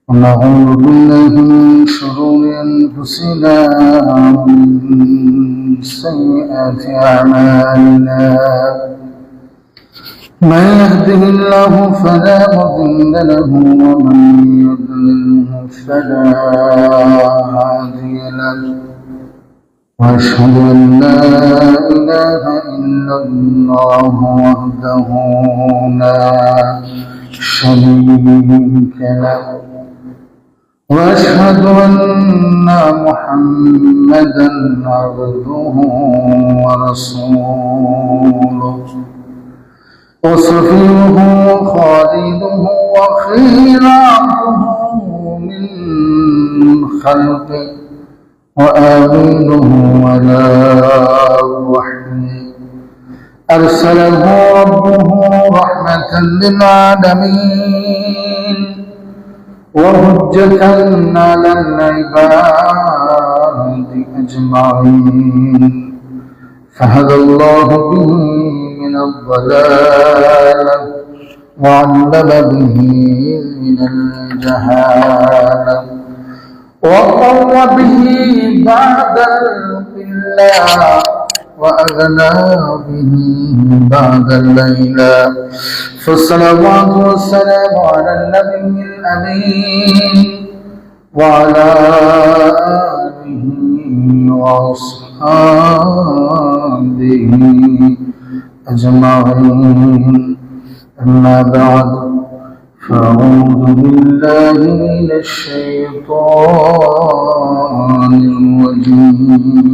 ونعوذ بالله من شرور أنفسنا ومن سيئات أعمالنا. من يهده الله فلا مضل له ومن يضلله فلا هادي له، وأشهد أن لا إله إلا الله وحده لا شريك له، وأشهد أن محمدا عبده ورسوله، وصفيه خالده وخيرته من خلقه، وآمينه على وحيه، أرسله ربه رحمة للعالمين وهجة على العباد أجمعين، فهدى الله به من الضلالة وعلم به من الجهالة، وقر به بعد القلة، وأغنى به بعد الليلة. فالصلوات والسلام على النبي الأمين وعلى آله وأصحابه أجمعين. أما بعد، فأعوذ بالله من الشيطان الرجيم.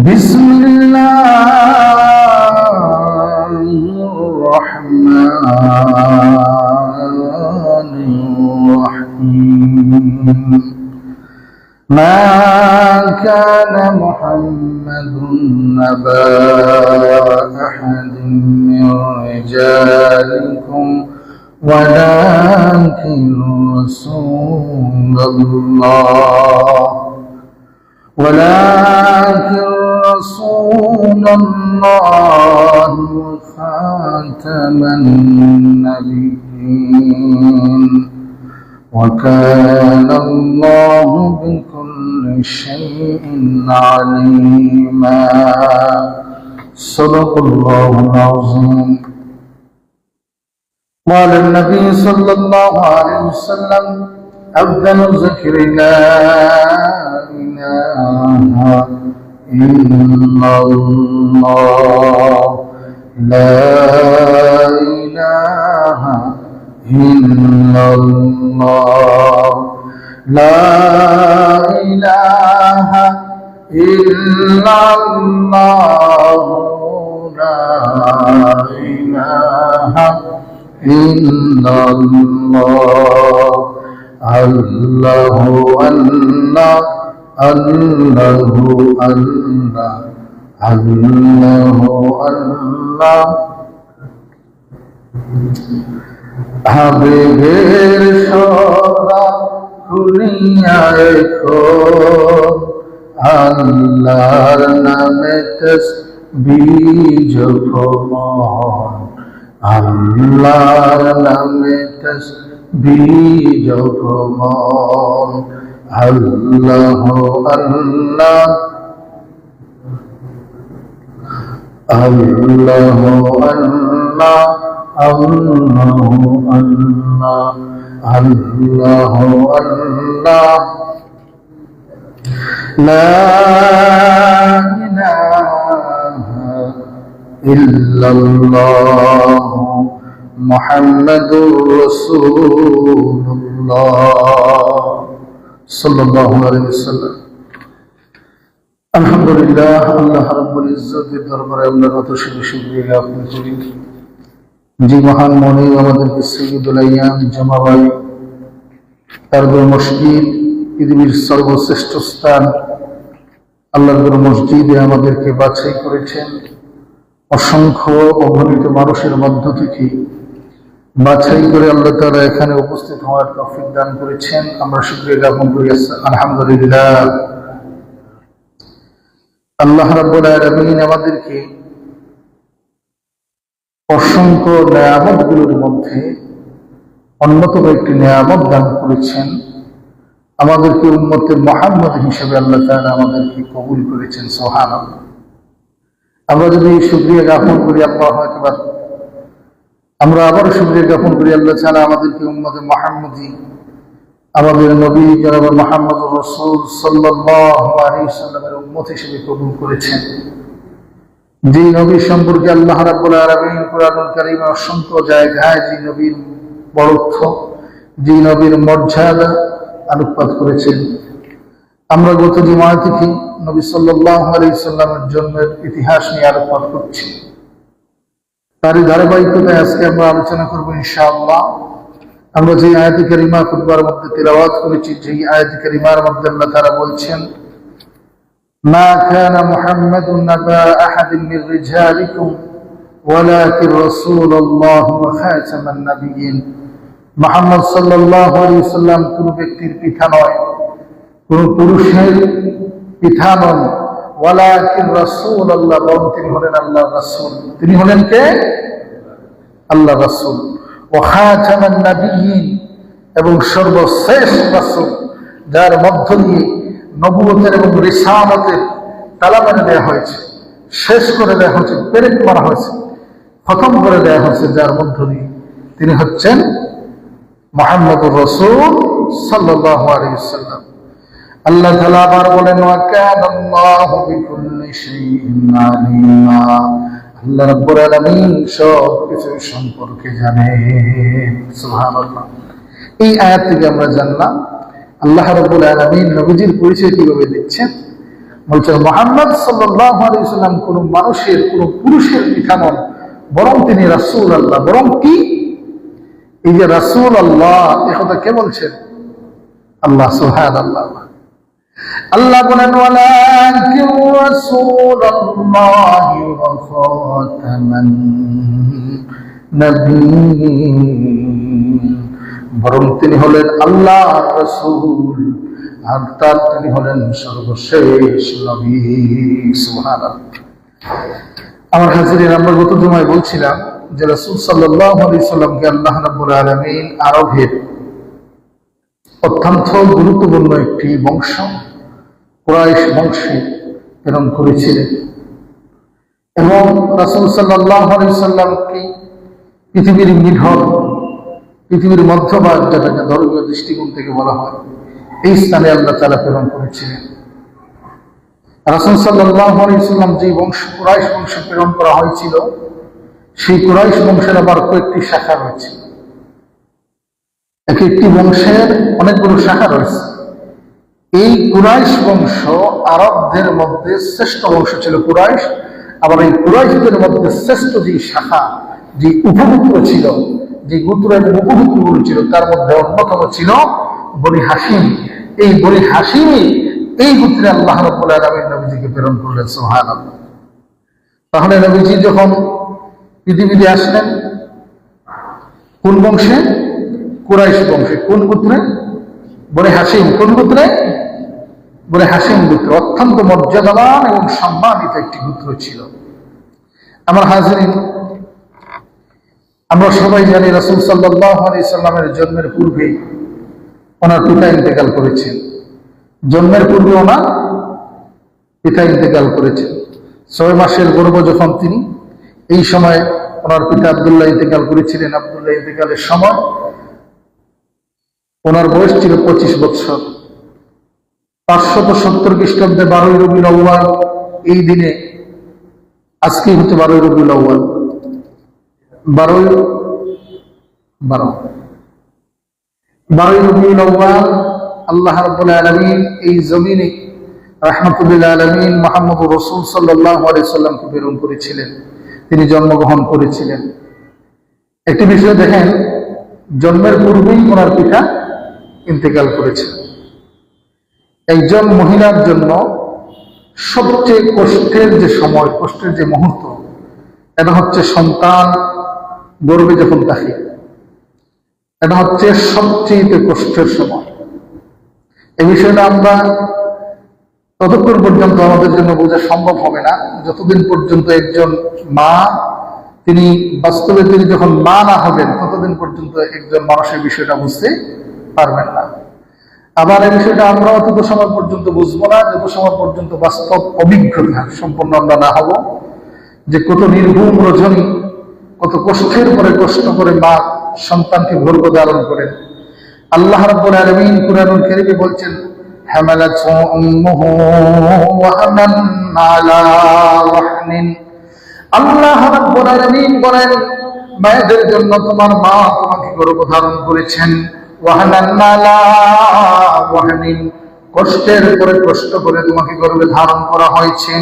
بسم الله الرحمن الرحيم. ما كان محمد أبا أحد من رجالكم ولكن رسول الله وخاتم النبيين، وكان الله بكل شيء عليما. صدق الله العظيم. قال النبي صلى الله عليه وسلم: أفضل الذكر لا إله إلا الله، لا إله إلا الله، لا إله إلا الله، لا إله إلا الله. الله الله الله الله الله الله। হাবিবের সরা খুলিয়া রেখো, আল্লাহর নামে তাসবিহ জপো মন, আল্লাহর নামে তাসবিহ জপো মন। আল্লাহ আল্লাহ আল্লাহ আল্লাহ আল্লাহ আল্লাহ আল্লাহ আল্লাহ। লা ইলাহা ইল্লাল্লাহ মুহাম্মাদুর রাসূলুল্লাহ সাল্লাল্লাহু আলাইহি ওয়াসাল্লাম। আলহামদুলিল্লাহ, আল্লাহ রাব্বুল ইজ্জতের দরবারে আমরা কত শুকরিয়া জ্ঞাপন করি যে মহান মনে আমাদেরকে সৈয়দুল আইয়াম জামাবাই তারপর মসজিদ, পৃথিবীর সর্বশ্রেষ্ঠ স্থান আল্লাহর মসজিদে আমাদেরকে বাছাই করেছেন। অসংখ্য অগণিত মানুষের মধ্য থেকে বাছাই করে আল্লাহ তাআলা এখানে উপস্থিত হওয়ার তৌফিক দান করেছেন। আমরা শুকরিয়া জ্ঞাপন করি আলহামদুলিল্লাহ। আল্লাহ রাব্বুল আলামিন আমাদেরকে অসংখ্য নিয়ামতগুলোর মধ্যে অন্যতম একটি নিয়ামত দান করেছেন, আমাদেরকে উম্মতে মুহাম্মদ হিসেবে আল্লাহ তাআলা আমাদেরকে কবুল করেছেন। সুবহানাল্লাহ। আমরা যদি শুকরিয়া জ্ঞাপন করি, আল্লাহু আকবার, আমরা আবার শুকরিয়া জ্ঞাপন করি আল্লাহ তাআলা আমাদেরকে উম্মতে মুহাম্মদী, আমাদের নবী জনাব মুহাম্মদুর রাসূল সাল্লাল্লাহু আলাইহি ওয়াসাল্লামের উম্মত হিসেবে কবুল করেছেন। যে নবী সম্পর্কে আল্লাহ রাব্বুল আলামিন কুরআনুল কারীমে অসংখ্য জায়গায় যে নবীর বরত্ব, যে নবীর মর্যাদা আলোকপাত করেছেন। আমরা গত জুমা থেকে নবী সাল্লাল্লাহু আলাইহি ওয়াসাল্লামের জন্মের ইতিহাস নিয়ে আলোকপাত করছি। তারই ধারাবাহিকতায় আজকে আমরা আলোচনা করব ইনশাআল্লাহ। আমরা যে আয়াতে কারিমা খুতবার মধ্যে তিলাওয়াত করেছি, যে আয়াতে কারিমার মধ্যে আল্লাহ তাআলা বলছেন, মা কানা মুহাম্মাদুন নাবা আহাদিন মির রিজালিকুম ওয়ালাকিন রাসূলুল্লাহ ওয়া খাতামান নাবিয়্যিন। মুহাম্মদ সাল্লাল্লাহু আলাইহি ওয়াসাল্লাম কোন ব্যক্তির পিতা নয়, কোন পুরুষের পিতা নন। ওয়ালাকিন রাসূলুল্লাহ, বরং তিনি হলেন আল্লাহর রাসূল। তিনি হলেন কে? আল্লাহর রাসূল। ওয়া খাতামান নাবিয়্যিন, এবং সর্বশ্রেষ্ঠ রাসূল, যার মধ্য দিয়ে নবুয়তের এবং রিসালাতের তালা মেরে দেওয়া হয়েছে, শেষ করে দেওয়া হয়েছে, পেরেক মারা হয়েছে, খতম করে দেওয়া হয়েছে, যার মধ্য দিয়ে তিনি হচ্ছেন মুহাম্মদুর রাসূল সাল্লাল্লাহু আলাইহি ওয়াসাল্লাম। আল্লাহ তাআলা আবার বলেন, ওয়া কানাল্লাহু বিকুল্লি শাইইন আলিমা। আল্লাহ রাব্বুল আলামিন সব কিছু সম্পর্কে জানেন। সুবহানাল্লাহ। এই আয়াত থেকে আমরা জানলাম আল্লাহ রাব্বুল আলামিন নবীজির পরিচয় কিভাবে দিচ্ছেন। বলছেন মুহাম্মদ সাল্লাল্লাহু আলাইহি ওয়াসাল্লাম কোন মানুষের, কোন পুরুষের পিতা নন, বরং তিনি রাসূল আল্লাহ। বরং কি? এই যে রাসূল আল্লাহ, এ কথা কে বলছেন? আল্লাহ। সুবহানাল্লাহ। আল্লাহ বলেন, ওয়ালাকিন রাসূলুল্লাহি ওয়া খাতামান নাবিয়্যিন, বরং তিনি হলেন আল্লাহর রাসূল, আর তার তিনি হলেন সর্বশেষ নবী। সুবহানাল্লাহ। আমার হাজিরিন, আমরা গত জুমায় বলছিলাম যে রাসূল সাল্লাল্লাহু আলাইহি সাল্লামকে আল্লাহ রাব্বুল আলামিন আরবের অত্যন্ত গুরুত্বপূর্ণ একটি বংশ, কুরাইশ বংশে প্রেরণ করেছিলেন। এবং রাসূল সাল্লাল্লাহু আলাইহি সাল্লামকে পৃথিবীর নিধন, পৃথিবীর মধ্যভাগ, যেটাকে ধর্মীয় দৃষ্টিকোণ থেকে বলা হয়, এই স্থানে আল্লাহ তাআলা প্রেরণ করেছিলেন। রাসূল সাল্লাল্লাহু আলাইহি সাল্লাম যে বংশ, কুরাইশ বংশ প্রেরণ করা হয়েছিল, সেই কুরাইশ বংশের আবার কয়েকটি শাখা রয়েছে। এক একটি বংশের অনেকগুলো শাখা রয়েছে। এই কুরাইশ বংশ আরবদের মধ্যে শ্রেষ্ঠ বংশ ছিল কুরাইশ। আবার এই কুরাইশদের মধ্যে শ্রেষ্ঠ যে শাখা, যে উপগোত্র ছিল, যে গোত্র এবং উপগোত্রগুলো ছিল, তার মধ্যে অন্যতম ছিল বনি হাশিম। এই বনি হাশিমই এই গোত্রে আল্লাহ রাব্বুল আলামিন নবীজিকে প্রেরণ করলেন। সুবহানাল্লাহ। তাহলে নবীজি যখন পৃথিবীতে আসলেন কোন বংশে? কুরাইশ বংশে। কোন গোত্রে? বনি হাশিম। কোন গোত্রে? বনি হাশিম গোত্র। অত্যন্ত মর্যাদাবান এবং সম্মানিত একটি গোত্র ছিল। আমার হাজিরিন, আমরা সবাই জানি রাসূল সাল্লাল্লাহু আলাইহি সাল্লামের জন্মের পূর্বে ওনার পিতা ইন্তেকাল করেছেন। জন্মের পূর্বে ওনার পিতা ইন্তেকাল করেছেন। 6 মাসের গর্ভ যখন তিনি, এই সময় ওনার পিতা আব্দুল্লাহ ইন্তেকাল করেছিলেন। আব্দুল্লাহ ইন্তেকালের সময় ওনার বয়স ছিল 25 বছর। 570 খ্রিস্টাব্দে 12ই রবিউল আউয়াল, এই দিনে, আজকেই হচ্ছে 12ই রবিউল আউয়াল, 12ই রবিউল আউয়াল, আল্লাহ রাব্বুল আলামিন এই জমিনে রাহমাতুল লিল আলামিন মুহাম্মদুর রাসূল সাল্লাল্লাহু আলাইহি সাল্লামকে প্রেরণ করেছিলেন। তিনি জন্মগ্রহণ করেছিলেন। একটি বিষয় দেখেন, জন্মের পূর্বেই ওনার পিতা ইন্তেকাল করেছেন। একজন মহিলার জন্য সবচেয়ে কষ্টের যে সময়, কষ্টের যে মুহূর্ত, এটা হচ্ছে সন্তান গর্ভে যখন থাকে। এটা হচ্ছে সবচেয়ে কষ্টের সময়। এই বিষয়টা আমরা ততক্ষণ পর্যন্ত আমাদের জন্য বোঝা সম্ভব হবে না, যতদিন পর্যন্ত একজন মা তিনি বাস্তবে তিনি যখন মা না হবেন ততদিন পর্যন্ত একজন মানুষের বিষয়টা বুঝতে পারবেন না। আবার এই বিষয়টা আমরাও তত সময় পর্যন্ত বুঝবো না যত সময় পর্যন্ত বাস্তব অভিজ্ঞতা সম্পন্ন আমরা না হব, যে কত নির্ঘুম রজনী, কত কষ্টের পরে কষ্ট করে মা সন্তানকে গর্ভ ধারণ করেন। আল্লাহ রাব্বুল আলামিন কুরআনুল কারীমে বলছেন, হামালাতহু উম্মুহু ওয়াহানান আলা ওয়াহনিন। আল্লাহ রাব্বুল আলামিন বলেন, মায়েদের জন্য তোমার মা তোমাকে গর্ভ ধারণ করেছেন, ওয়াহানান আলা ওয়াহনিন, কষ্টের পরে কষ্ট করে তোমাকে গর্ভে ধারণ করা হয়েছে।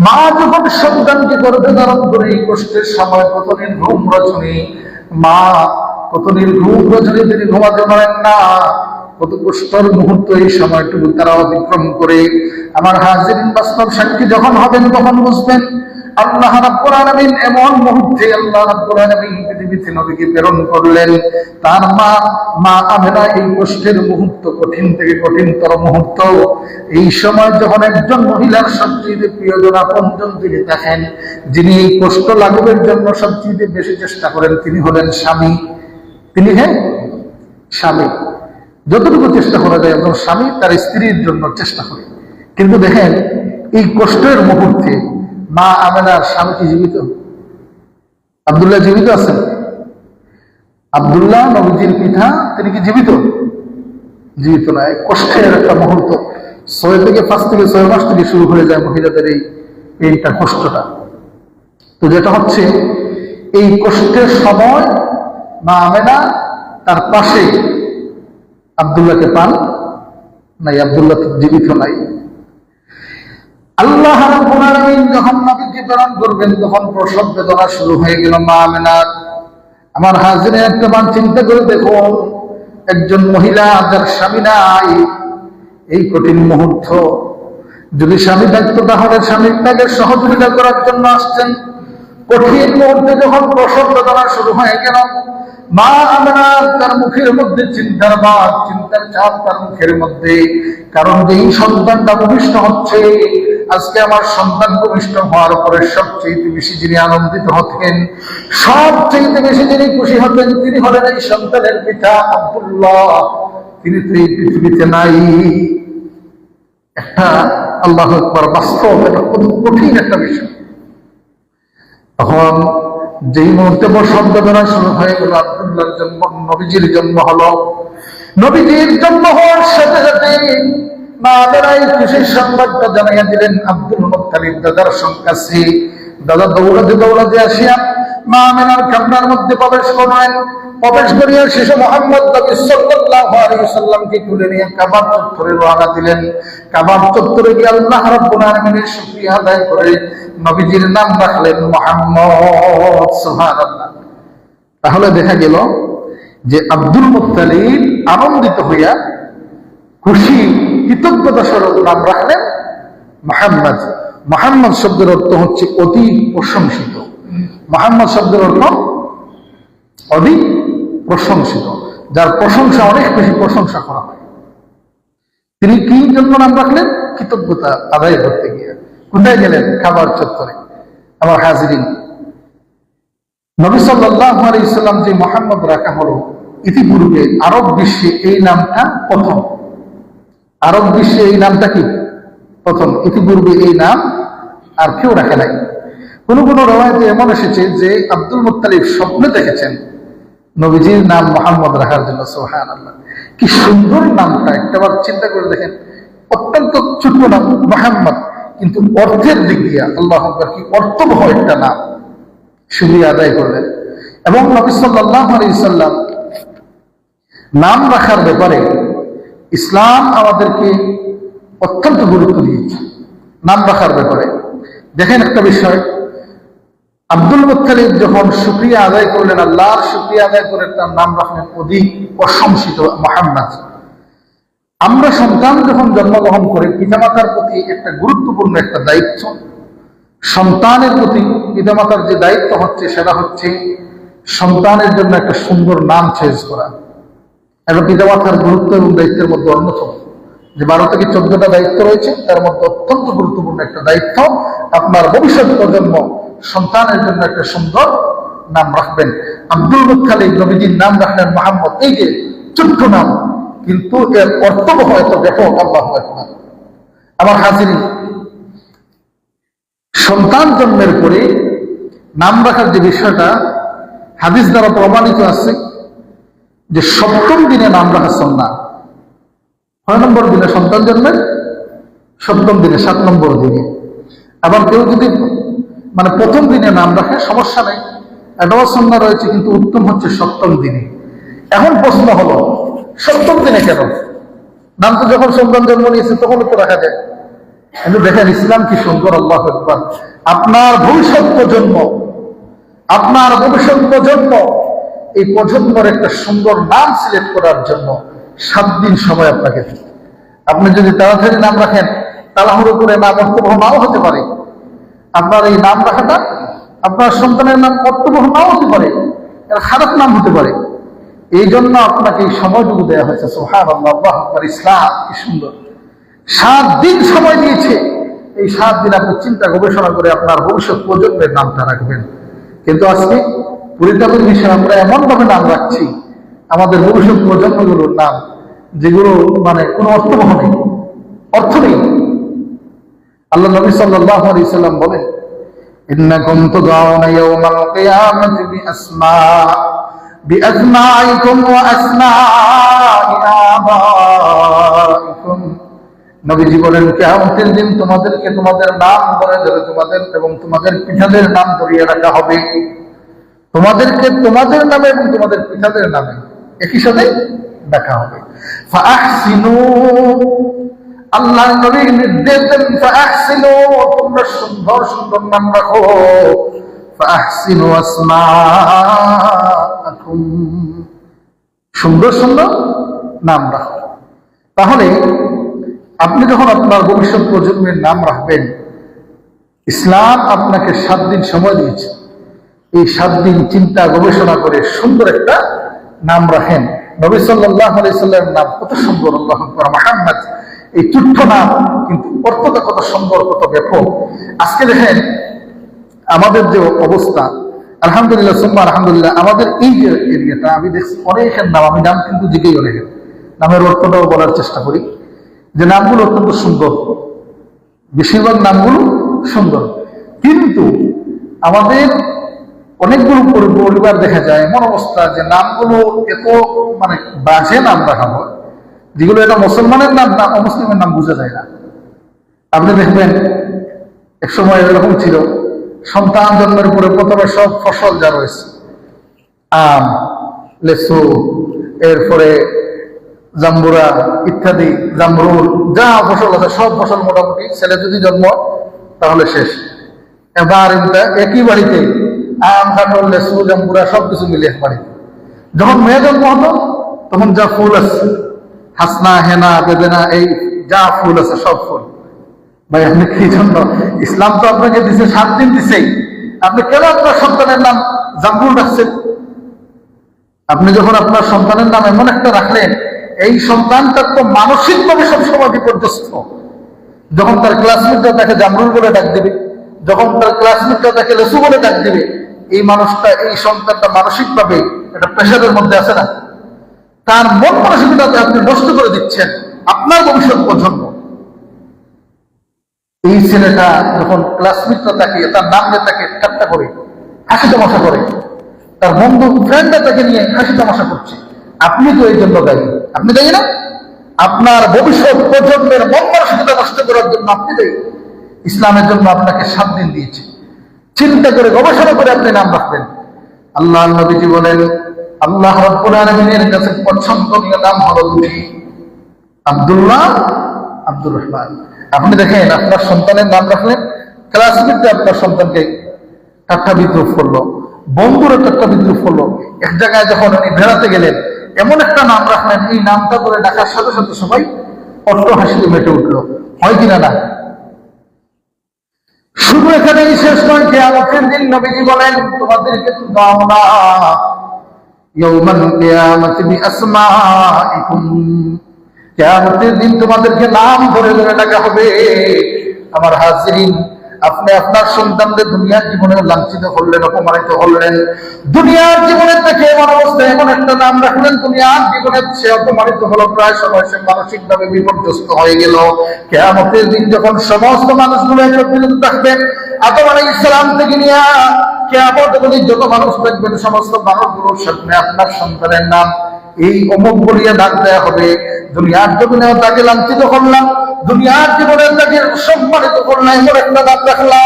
মা যখন সন্তানকে গর্ভে ধারণ করে এই কষ্টের সময় কত নির্ঘুম রজনী, মা কত নির্ঘুম রজনী তিনি ঘুমাতে পারেন না, কত কষ্টের মুহূর্ত এই সময়টুকু তারা অতিক্রম করে। আমার হাজিরিন, বাস্তব সাক্ষী যখন হবেন তখন বুঝবেন আল্লাহ রাব্বুল আলামিন এমন মুহূর্তে আল্লাহ রাব্বুল আলামিন পৃথিবীতে নবীকে প্রেরণ করলেন। তার মা আমেনা এই কষ্টের মুহূর্ত, কঠিন থেকে কঠিনতর মুহূর্ত, এই সময় যখন একজন মহিলার সবচেয়ে প্রিয়জন আপনজন তিনি দেখেন, যিনি এই কষ্ট লাঘবের জন্য সবচেয়ে বেশি চেষ্টা করেন, তিনি হলেন স্বামী। তিনি স্বামী, যতটুকু চেষ্টা করা যায় একজন স্বামী তার স্ত্রীর জন্য চেষ্টা করে। কিন্তু দেখেন এই কষ্টের মুহূর্তে মা আমেনার স্বামী কি জীবিত? আব্দুল্লাহ জীবিত আছেন? আব্দুল্লাহ নবীজির পিতা, তিনি কি জীবিত? জীবিত না। কষ্টের একটা মুহূর্ত, 6 থেকে 6 মাস থেকে শুরু হয়ে যায় মহিলাদের এইটা কষ্টটা। তো যেটা হচ্ছে এই কষ্টের সময় মা আমেনা তার পাশে আব্দুল্লাহকে পান নাই, আব্দুল্লাহ জীবিত নাই। আল্লাহ রাব্বুল আলামিন যখন নবীকে প্রেরণ করবেন তখন প্রসব বেদনা শুরু হয়ে গেল মা আমেনার। আমার হাজিরে একটা বার চিন্তা করে দেখুন, একজন মহিলা যার স্বামী নাই, এই কঠিন মুহূর্ত, যদি স্বামী থাকতো তাহলে স্বামীর ত্যাগের সহযোগিতা করার জন্য আসছেন। কঠিন মুহূর্তে যখন প্রসব বেদনা শুরু হয়ে গেল, মা আমেনা তার মুখের মধ্যে চিন্তার ভাব, চিন্তার চাপ তার মুখের মধ্যে। কারণ এই সন্তানটা ভূমিষ্ঠ হচ্ছে, আজকে আমার সন্তান ভূমিষ্ঠ হওয়ার পরে সবচেয়ে বেশি যিনি আনন্দিত হতেন, সবচেয়ে বেশি যিনি খুশি হতেন, তিনি হলেন এই সন্তানের পিতা আব্দুল্লাহ। তিনি তো এই পৃথিবীতে নাই। একটা আল্লাহু আকবার, বাস্তব এটা কত কঠিন একটা বিষয়। তখন যেই মুহূর্তে প্রসব বেদনা শুরু হয়ে গেল, আব্দুল্লাহর জন্ম, নবীজির জন্ম হলো। নবীজির জন্ম হওয়ার সাথে সাথে মা আমেনাই খুশির সংবাদটা জানাইয়া দিলেন আব্দুল মুত্তালিব দাদার কাছে। দাদা দৌড়াতে আসিয়া মা আমেনার কামরার মধ্যে প্রবেশ করলেন। প্রবেশ করিয়া শেষে মুহাম্মদ নবী সাল্লাল্লাহু আলাইহি ওয়াসাল্লামকে তুলে নিয়ে কাবার চত্বরে রওনা দিলেন। কাবার চত্বরে গিয়ে আল্লাহ রাব্বুল আলামিনের শুকরিয়া আদায় করে নবীজির নাম রাখলেন মুহাম্মদ। সুবহানাল্লাহ। তাহলে দেখা গেল যে আব্দুল মুত্তালিব আনন্দিত হইয়া খুশি কৃতজ্ঞতা স্বরূপ নাম রাখলেন মুহাম্মদ। মুহাম্মদ শব্দের অর্থ হচ্ছে অতি প্রশংসিত। মুহাম্মদ শব্দের অর্থ অধিক প্রশংসিত, যার প্রশংসা অনেক বেশি প্রশংসা করা হয়। তিনি কি জন্য নাম রাখলেন? কৃতজ্ঞতা আদায় করতে গিয়ে। কোথায় গেলেন? কাবার চত্বরে। আমার হাজিরিন, নবী সাল্লাল্লাহু আলাইহি ওয়াসাল্লাম যে মুহাম্মদ রাখা হলো, ইতিপূর্বে আরব বিশ্বে এই নামটা প্রথম। আরব বিশ্বে এই নামটা কি প্রথম। ইতিপূর্বে এই নাম আর কেউ রাখে নাই। কোন কোন রওয়ায়াতে এমন এসেছে যে আব্দুল মুত্তালিব স্বপ্নে দেখেছেন নবীজির নাম মুহাম্মদ রাখার জন্য। সুবহানাল্লাহ, কি সুন্দর নামটা! একটাবার চিন্তা করে দেখেন, অত্যন্ত ছোট নাম মুহাম্মদ, কিন্তু অর্থের দিক দিয়ে আল্লাহু আকবার, কি অর্থবহ একটা নাম। শুকরিয়া আদায় করলেন। এবং নবী সাল্লাল্লাহু আলাইহি ওয়াসাল্লাম নাম রাখার ব্যাপারে ইসলাম আমাদেরকে অত্যন্ত গুরুত্ব দিয়েছে। নাম রাখার ব্যাপারে দেখেন একটা বিষয়, আব্দুল মুত্তালিব যখন শুকরিয়া আদায় করলেন, আল্লাহর শুকরিয়া আদায় করে তার নাম রাখলেন অধিক প্রশংসিত মুহাম্মদ। আমরা সন্তান যখন জন্মগ্রহণ করে, পিতামাতার প্রতি একটা গুরুত্বপূর্ণ একটা দায়িত্ব, সন্তানের প্রতি পিতামাতার যে দায়িত্ব হচ্ছে সেটা হচ্ছে সন্তানের জন্য একটা সুন্দর নাম চয়েস করা। এবং পিতামাতার গুরুত্ব এবং দায়িত্বের মধ্যে অন্যতম যে 12 থেকে 14টা দায়িত্ব রয়েছে, তার মধ্যে অত্যন্ত গুরুত্বপূর্ণ একটা দায়িত্ব আপনার ভবিষ্যৎ প্রজন্ম সন্তানের জন্য একটা সুন্দর নাম রাখবেন। আব্দুল মুত্তালিব নবীজির নাম রাখলেন মুহাম্মদ, এই যে ছোট্ট নাম, কিন্তু এর অর্থবহ এত ব্যাপক। আল্লাহু আকবার। আমার হাজিরিন, সন্তান জন্মের পরে নাম রাখার যে বিষয়টা হাদিস দ্বারা প্রমাণিত আছে যে 7ম দিনে নাম রাখা সুন্নাহ। 6 নম্বর দিনে সন্তান জন্মের, 7ম দিনে, 7 নম্বর দিনে। আবার কেউ যদি মানে 1ম দিনে নাম রাখে সমস্যা নেই, এটাও সুন্নাহ রয়েছে, কিন্তু উত্তম হচ্ছে 7ম দিনে। এখন প্রশ্ন হলো 7ম দিনে কেন? নাম তো যখন সন্তান জন্ম নিয়েছে তখনও তো রাখা যায়। কিন্তু দেখেন ইসলাম কি সুন্দর। আল্লাহু আকবার। আপনার ভবিষ্যৎ প্রজন্ম, আপনার ভবিষ্যৎ প্রজন্ম, এই প্রজন্মের একটা সুন্দর নাম সিলেক্ট করার জন্য 7 দিন সময় আপনাকে দিন। আপনি যদি তাড়াতাড়ি নাম রাখেন, তাড়াহুড়ো করে নাম অর্থবহ নাও হতে পারে। আপনার এই নাম রাখাটা আপনার সন্তানের নাম অর্থবহ নাও হতে পারে, এর খারাপ নাম হতে পারে। এই জন্য আপনাকে এই সময়টুকু দেওয়া হয়েছে। সুবহানাল্লাহ, আল্লাহু আকবার। ইসলাম কি সুন্দর। 7 দিন সময় দিয়েছে। এই 7 দিন আপনি চিন্তা গবেষণা করে আপনার ভবিষ্যৎ প্রজন্মের নামটা রাখবেন। কিন্তু আজকে পরিতাপের বিষয়ে আমরা এমন ভাবে নাম রাখছি আমাদের ভবিষ্যৎ প্রজন্মগুলোর নাম, যেগুলো মানে কোনো অর্থবহ নেই, অর্থ নেই। আল্লাহ নবী সাল্লাল্লাহু আলাইহি সাল্লাম বলেন, ইন্নাকুম তুদআউনা ইয়াওমাল কিয়ামাতি বিআসমাইকুম ওয়া আসমাই আবাইকুম। নবীজি বলেন, কিয়ামতের দিন তোমাদেরকে তোমাদের নাম ধরে ধরে তোমাদের এবং তোমাদের পিতাদের নাম ধরিয়ে রাখা হবে। তোমাদেরকে তোমাদের নামে এবং তোমাদের পিতাদের নামে একই সাথে ডাকা হবে। ফাআহসিনু, আল্লাহ নবী নির্দেশ দেন, ফাআহসিনু, তোমরা সুন্দর সুন্দর নাম রাখো। ফাআহসিনু আসমাআকুম, সুন্দর সুন্দর নাম রাখো। তাহলে আপনি যখন আপনার ভবিষ্যৎ প্রজন্মের নাম রাখবেন, ইসলাম আপনাকে 7 দিন সময় দিয়েছে। এই 7 দিন চিন্তা গবেষণা করে সুন্দর একটা নাম রাখেন। নবী সাল্লাল্লাহু আলাইহি সাল্লামের নাম কত সুন্দর। আল্লাহু আকবার। মুহাম্মদ, এই ছোট্ট নাম, কিন্তু অর্থটা কত সুন্দর, কত ব্যাপক। আজকে দেখেন আমাদের যে অবস্থা, আলহামদুলিল্লাহ সুম্মা আলহামদুলিল্লাহ, আমাদের এই যে এরিয়াটা আমি দেখছি অনেকের নাম, আমি নাম কিন্তু জিজ্ঞেস অনেকের নামের অর্থটাও বলার চেষ্টা করি, যে নামগুলো অত্যন্ত সুন্দর, বেশিরভাগ নামগুলো সুন্দর। কিন্তু আমাদের অনেকগুলো পরিবার দেখা যায় এমন অবস্থা যে নামগুলো এত মানে বাজে নাম রাখা হয়, যেগুলো এটা মুসলমানের নাম না অমুসলিমের নাম বোঝা যায় না। আপনি দেখবেন এক সময় এরকম ছিল, সন্তান জন্মের পরে প্রথমে সব ফসল যা রয়েছে, আম, লেসু, এরপরে জাম্বুরা ইত্যাদি, জামরুল, যা ফসল আছে সব ফসল মোটামুটি, ছেলে যদি জন্ম তাহলে শেষ। এবার একই বাড়িতে আম, কাঁঠাল, লেসু, জাম্বুরা সবকিছু মিলে এক বাড়িতে। যখন মেয়ে জন্ম হতো তখন যা ফুল আছে, হাসনা, হেনা, বেদেনা, এই যা ফুল আছে সব ফুল। ভাই আপনি কি জন্য, ইসলাম তো আপনাকে দিছে 7 দিন দিছেই, আপনি কেন আপনার সন্তানের নাম জামরুল রাখছেন? আপনি যখন আপনার সন্তানের নাম এমন একটা রাখলেন, এই সন্তানটার তো মানসিকভাবে সবসময় বিপর্যস্ত। যখন তার ক্লাসমেটরা তাকে জামরুল বলে ডাক দিবে, যখন তার ক্লাসমেটরা তাকে লেসু বলে ডাক দিবে, এই মানুষটা, এই সন্তানটা মানসিকভাবে একটা প্রেশারের মধ্যে আছে না? তার মন মানসিকতাকে আপনি নষ্ট করে দিচ্ছেন আপনার ভবিষ্যৎ প্রজন্ম। এই ছেলেটা যখন ক্লাসমেটরা তাকে তার নাম নিয়ে তাকে ঠাট্টা করে, হাসি তামাশা করে, তার বন্ধু ফ্রেন্ডরা তাকে নিয়ে হাসি তামাশা করছে, আপনি তো এই জন্য দায়ী। আপনি দায়ী না? আপনার ভবিষ্যৎ প্রজন্মের মন মানসিকতা নষ্ট করার জন্য আপনি দায়ী। ইসলামের জন্য আপনাকে 7 দিন দিয়েছে, চিন্তা করে গবেষণা করে আপনি নাম রাখবেন। আল্লাহ নবীজি বলেন, আল্লাহ রাব্বুল আলামিনের কাছে পছন্দনীয় নাম হলো 2টি, আব্দুল্লাহ, আব্দুর রহমান। আপনি দেখেন আপনার সন্তানের নাম রাখলেন, ক্লাসমেটে আপনার সন্তানকে ঠাট্টা বিদ্রুপ করলো, বন্ধুরা ঠাট্টা বিদ্রুপ করলো। এক জায়গায় যখন উনি বেড়াতে গেলেন, এমন একটা নাম রাখলেন, এই নামটা করে ডাকার সাথে সাথে সবাই অট্ট হাসিতে মেতে উঠলো। হয় কিনা না? শুধু এখানেই শেষ নয়, কিয়ামতের দিন নবীজি বলেন, তোমাদেরকে তো দাও না ইয়াউমাল কিয়ামাতি বিআসমাইকুম, কিয়ামতের দিন তোমাদেরকে নাম ধরে ধরে ডাকা হবে। আমার হাজিরিন, আপনি আপনার সন্তানদের দুনিয়ার জীবনে লাঞ্ছিত করলেন, অপমানিত করলেন। দুনিয়ার জীবনে থেকে এমন অবস্থায় এমন একটা নাম রাখলেন, দুনিয়ার জীবনে সে অপমানিত হলো, প্রায় সময় সে মানসিকভাবে বিপর্যস্ত হয়ে গেল। কিয়ামতের দিন যখন সমস্ত মানুষগুলো একত্রিত থাকবেন, আদম আলাইহিস সালাম থেকে নিয়ে কিয়ামত অবধি যত মানুষ থাকবেন, সমস্ত মানুষগুলোর সামনে আপনার সন্তানের নাম এই অমুক বলিয়া ডাক দেয়া হবে। দুনিয়ার জীবনেও তাকে লাঞ্ছিত করলাম, দুনিয়ার জীবনে তাকে সম্মানিত করলাম, এমন একটা নাম রাখলাম,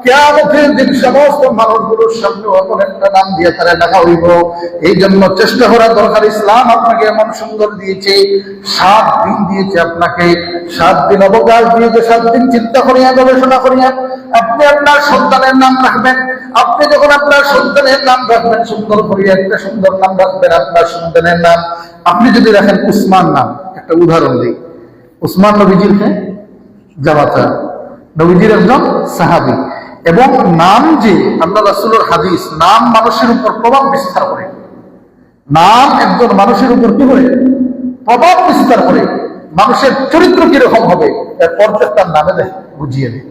কিয়ামতের দিন সমস্ত মানুষগুলোর সামনে এমন একটা নাম দিয়ে তারা ডাকা হইব। এই জন্য চেষ্টা করা দরকার। ইসলাম আপনাকে এমন সুন্দর দিয়েছে, 7 দিন দিয়েছে আপনাকে, 7 দিন অবকাশ দিয়েছে। 7 দিন চিন্তা করিয়া গবেষণা করিয়া আপনি আপনার সন্তানের নাম রাখবেন। আপনি যখন আপনার সন্তানের নাম রাখবেন, সুন্দর করিয়া একটা সুন্দর নাম রাখবেন আপনার সন্তানের নাম। আপনি যদি রাখেন উসমান নাম, একটা উদাহরণ দিই, উসমান নবীজির জামাতা, নবীজির একজন সাহাবী, এবং নাম যে আল্লাহ রাসূলের হাদিস, নাম মানুষের উপর প্রভাব বিস্তার করে। নাম একজন মানুষের উপর কি করে প্রভাব বিস্তার করে, মানুষের চরিত্র কিরকম হবে এর অর্ধেক তার নামে বুঝিয়ে দেয়।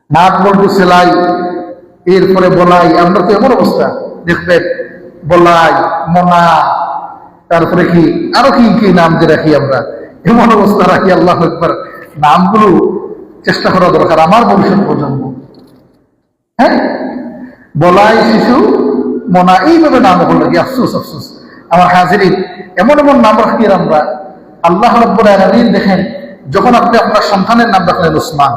নাক বল্টু সেলাই, এরপরে বলাই, আমরা তো এমন অবস্থা দেখবেন, বলাই, মনা, তারপরে কি আরো কি কি নাম যে রাখি আমরা, এমন অবস্থা রাখি। আল্লাহু আকবার, নামগুলো চেষ্টা করা দরকার আমার ভবিষ্যৎ প্রজন্ম। হ্যাঁ, বলাই, শিশু, মনা, এইভাবে নাম হলো কি আফসোস আফসোস আমার হাজিরিন, এমন এমন নাম রাখি আমরা। আল্লাহ রাব্বুল আলামিন দেখেন, যখন আপনি আপনার সন্তানের নাম রাখলেন উসমান,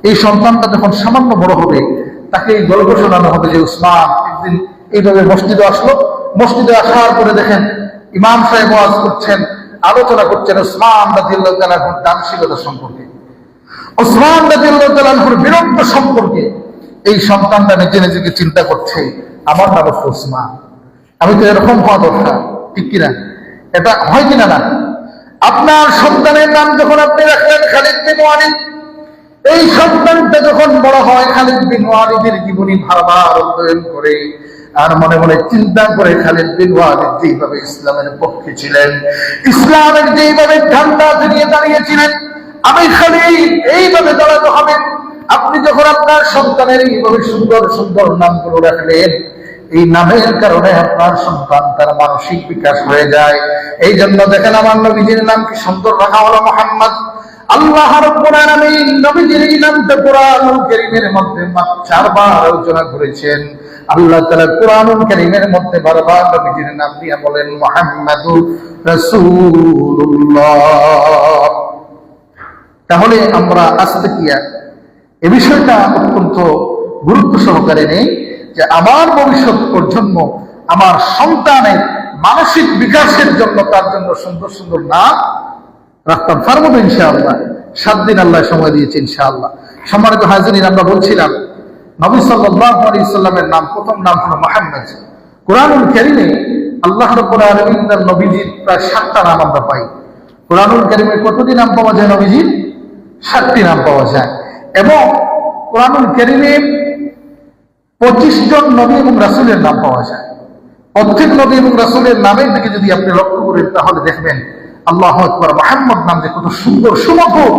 এই সন্তানটা যখন সামান্য বড় হবে, তাকে এই গল্প শোনানো হবে যে উসমান একদিন এইভাবে মসজিদে আসলো। মসজিদে আসার পরে দেখেন ইমাম সাহেব ওয়াজ করছেন, আলোচনা করছেন উসমান রাদিয়াল্লাহু তাআলা আনহুর দানশীলতা সম্পর্কে, উসমান রাদিয়াল্লাহু তাআলা আনহুর বীরত্ব সম্পর্কে। এই সন্তানটা নিজে নিজেকে চিন্তা করছে, আমার নাম উসমান, আমি তো এরকম হওয়া দরকার, ঠিক কিনা? এটা হয় কিনা না? আপনার সন্তানের নাম যখন আপনি রাখলেন খালিদ বিন ওয়ালিদ, এই সন্তানটা যখন বড় হয়, খালিদ বিন ওয়ালিদের জীবনী বারবার অধ্যয়ন করে আর মনে মনে চিন্তা করে, খালিদ বিন ওয়ালিদ যেভাবে ইসলামের পক্ষে ছিলেন, ইসলামের যেভাবে ঝান্ডা নিয়ে দাঁড়িয়েছিলেন, আমি খালিদ এইভাবে দাঁড়াতে হবে। আপনি যখন আপনার সন্তানের এইভাবে সুন্দর সুন্দর নামগুলো রাখলেন, এই নামের কারণে আপনার সন্তান তার মানসিক বিকাশ হয়ে যায়। এই জন্য দেখেন আমার নবীজির নাম কি সুন্দর রাখা হলো, মুহাম্মদ। আল্লাহ রাব্বুল আলামিন নবীজির এই নামটা কুরআনুল কারীমের মধ্যে 4 বার আলোচনা করেছেন। আল্লাহ তাআলা কুরআনুল কারীমের মধ্যে বারবার নবীজির নাম দিয়ে বলেন মুহাম্মাদুর রাসূলুল্লাহ। তাহলে আমরা আজকে কি এই বিষয়টা অত্যন্ত গুরুত্ব সহকারে নেই যে আমার ভবিষ্যৎ প্রজন্ম, আমার সন্তানের মানসিক বিকাশের জন্য, তার জন্য সুন্দর সুন্দর নাম রাখতাম। পারবো তো ইনশাআল্লাহ, 7 দিন আল্লাহ সময় দিয়েছে ইনশাআল্লাহ। সম্মানিত হাজিরিন, আমরা বলছিলাম নবী সাল্লাল্লাহু আলাইহি সাল্লামের নাম, প্রথম নাম হলো মুহাম্মদ। কুরআনুল কারীমে আল্লাহ রাব্বুল আলামিন তার নবীজির প্রায় 7টা নাম আমরা পাই। কুরআনুল কারীমে কতটি নাম পাওয়া যায় নবীজির? 7টি নাম পাওয়া যায়। এবং কুরআনুল কারীমে 25 জন নবী এবং রাসূলের নাম পাওয়া যায়। প্রত্যেক নবী এবং রাসূলের নামের দিকে যদি আপনি লক্ষ্য করেন, তাহলে দেখবেন আল্লাহু আকবার, মুহাম্মদ নাম যে কত সুন্দর সুমধুর।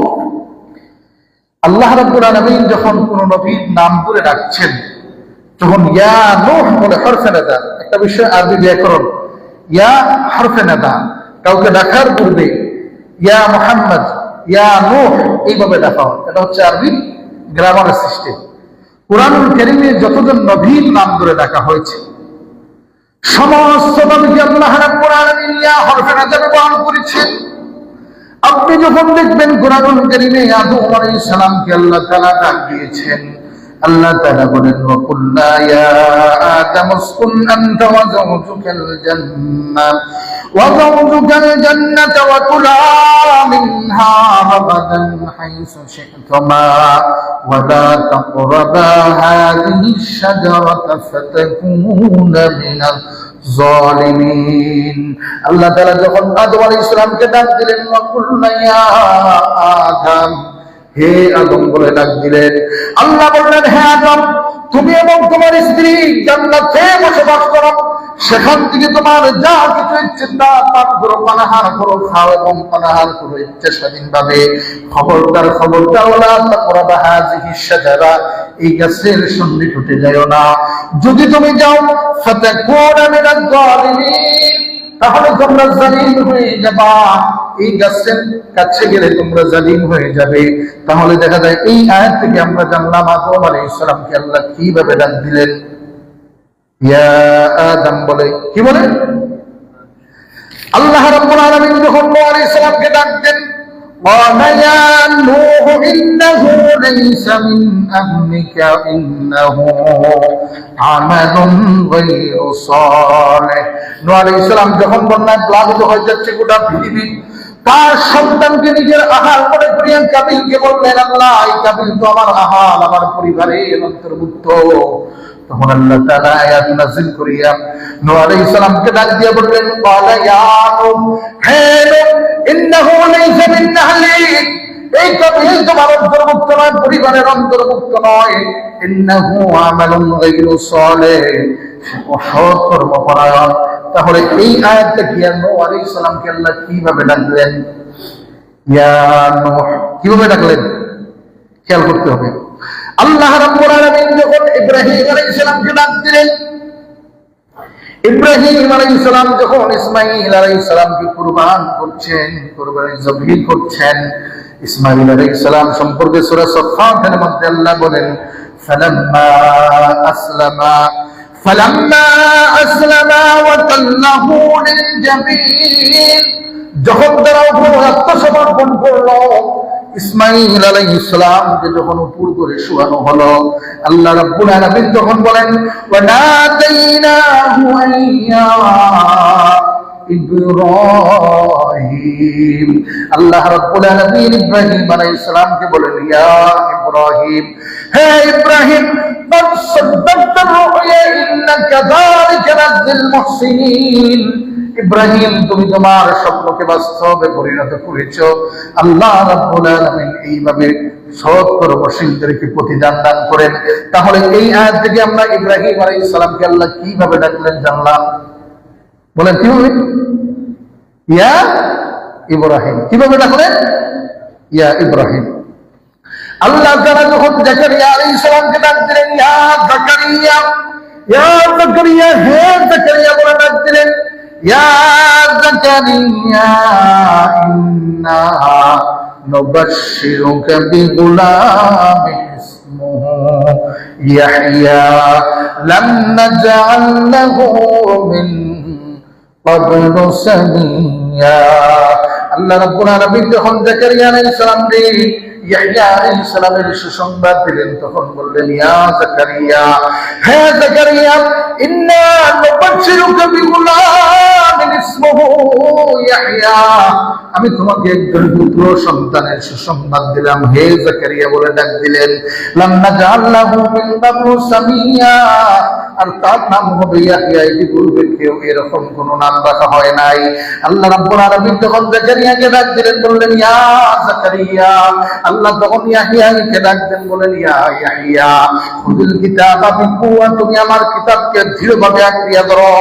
আল্লাহ রাব্বুল আলামিন যখন কোন নবীর নাম ধরে ডাকছেন, যখন ইয়া নূহ বলে হরফে নাদা, একটা বিষয় আরবি ব্যাকরণ, ইয়া হরফে নাদা, কাউকে ডাকার পূর্বে ইয়া মুহাম্মদ, ইয়া নূহ এইভাবে ডাকা হয়। এটা হচ্ছে আরবি গ্রামারের সিস্টেম। কুরআনুল কারীমে যতজন নবীর নাম ধরে ডাকা হয়েছে, সমস্ত নবীকে আল্লাহ রাব্বুল আলামিন ইয়া হরফে নাদা ব্যবহার করেছেন। আপনি যখন দেখবেন কুরআনুল কারীমে আদম আলাইহিস সালামকে আল্লাহ তাআলা ডাক দিয়েছেন, আল্লাহ তাআলা বলেন ওয়া কুল্লা ইয়া আদম উসকুন আনতা ওয়া যাওজুকাল জান্নাহ ওয়া কুলা মিনহা রাগাদান হাইসু শি'তুমা ওয়া লা তাকরাবা হাযিহিশ শাজারাতা ফাতাকুনা মিনাল জালিমিন। আল্লাহ তাআলা যখন আদম আলাইহিস সালামকে ডাক দিলেন, ওয়া কুল্লা ইয়া আদম, হে আদম বলে ডাক দিলেন। আল্লাহ বললেন, হে আদম, তুমি এবং তোমার স্ত্রী জান্নাতে বসবাস করো, সেখান থেকে তোমার যা কিছু ইচ্ছে তা পান করো, পানাহার করো, খাও এবং পানাহার করো ইচ্ছে স্বাধীনভাবে। খবরদার খবরদার ওলা তাকরাবা হাযিহি শাজারা, এই গাছের সন্নিকটে যাও না। যদি তুমি যাও ফাতাকুনা মিনাজ জালিমিন, তাহলে তোমরা জালিম হয়ে যাবা। এই গাছের কাছে গেলে তোমরা জালিম হয়ে যাবে। তাহলে দেখা যায় এই আয়াত থেকে আমরা জানলাম আদম আলাইহিস সালামকে আল্লাহ কিভাবে ডাক দিলেন। ইয়া আদম বলে, কি বলে? আল্লাহ রাব্বুল আলামিন যখন নূহ আলাইহিস সালামকে ডাক দেন, قال يا نوح إنه ليس من أهلك إنه عمل غير صالح। নূহ আলাইহিস সালাম যখন বন্যায় প্লাবিত হয়ে যাচ্ছে গোটা পৃথিবী, তার সন্তানকে নিজের আহাল মনে করিয়া কাবিলকে বললেন, আল্লাহ এই কাবিল তো আমার আহাল, আমার পরিবারের অন্তর্ভুক্ত। তখন আল্লাহ তাআলা আয়াত নাযিল করিয়া নূহ আলাইহিস সালামকে ডাক দিয়ে বললেন, ক্বালা ইয়া নূহ, হে নূহ, ইন্নাহু লাইসা মিন আহলিক, এই কাবিল তোমার অন্তর্ভুক্ত নয়, পরিবারের অন্তর্ভুক্ত নয়। ইন্নাহু আমালুন গায়রু সালিহ, অসৎ কর্মপরায়ণ। তাহলে এই আয়াতটা কি নূহ আলাইহিস সালামকে আল্লাহ কিভাবে ডাকলেন? ইয়া নূহ কিভাবে ডাকলেন খেয়াল করতে হবে। আল্লাহ রাব্বুল আলামিন যখন ইব্রাহিম আলাইহিস সালামকে ডাক দিলেন, ইব্রাহিম আলাইহিস সালাম যখন ইসমাঈল আলাইহিস সালামকে কুরবান করছেন, কুরবানি জবাই করছেন, ইসমাঈল আলাইহিস সালাম সম্পর্কে সূরা সাফফাতের মধ্যে আল্লাহ বলেন, ফালাম্মা আসলামা ওয়া তাল্লাহু লিল জাবিন, যখন তারা উপর আত্মসমর্পণ করলো, ইসমাঈল আলাইহিস সালামকে যখন উপর করে শোয়ানো হলো, আল্লাহ রাব্বুল আলামিন তখন বলেন, ওয়া নাদাইনাহু আইয়া ইব্রাহিম। আল্লাহ রাব্বুল আলামিন ইব্রাহিম আলাইহিস সালামকে বলেন, ইয়া ইব্রাহিম, হে ইব্রাহিম, قد صدقت الرؤيا إنك كذلك نجزي المحسنين। ইব্রাহিম, তুমি তোমার স্বপ্নকে বাস্তবে পরিণত করেছো। আল্লাহ রাব্বুল আলামিন এইভাবে সৎ কর্মশীলদেরকে প্রতিদান দান করেন। তাহলে এই আয়াত থেকে আমরা ইব্রাহিম আলাইহিস সালামকে আল্লাহ কিভাবে ডাকলেন জানলাম। বলেন কিভাবে? ইয়া ইব্রাহিম। কিভাবে ডাকলেন? ইয়া ইব্রাহিম। আল্লাহ তাআলা যখন জাকারিয়া আলাইহিস সালামকে ডাক দিলেন, ইয়া জাকারিয়া, ইয়া জাকারিয়া, হে জাকারিয়া বলে ডাক দিলেন, ইয়া জাকারিয়া ইন্না নুবাশশিরুকা বিগুলামিন ইসমুহু ইয়াহইয়া লাম নাজআল লাহু মিন ক্বাবলু সামিয়্যা। আল্লাহ রাব্বুল আলামিন যখন জাকারিয়া আলাইহিস সালামকে ইয়াহইয়া আলাইহিস সালামের সুসংবাদ দিলেন, তখন বললেন, ইয়া জাকারিয়া, হে জাকারিয়া, ইন্না নুবাশশিরুকা বিগুলামিন ইসমুহু ইয়াহইয়া, আমি তোমাকে একজন পুত্র সন্তানের সুসংবাদ দিলাম। হে জাকারিয়া বলে ডাক দিলেন। লাম নাজআল লাহু মিন ক্বাবলু সামিয়্যা, আর তার নাম হবে ইয়াহইয়া। ইতিপূর্বে কেউ এরকম কোন নাম রাখা হয় নাই। আল্লাহ রাব্বুল আলামিন যখন জাকারিয়াকে ডাক দিলেন, বললেন, ইয়া জাকারিয়া। আল্লাহ তখন ইয়াহইয়াকে ডাক দেন, বলেন, ইয়া ইয়াহইয়া খুযুল কিতাবা বিকুওয়া, তুমি আমার কিতাবকে দৃঢ়ভাবে আঁকড়িয়ে ধরো।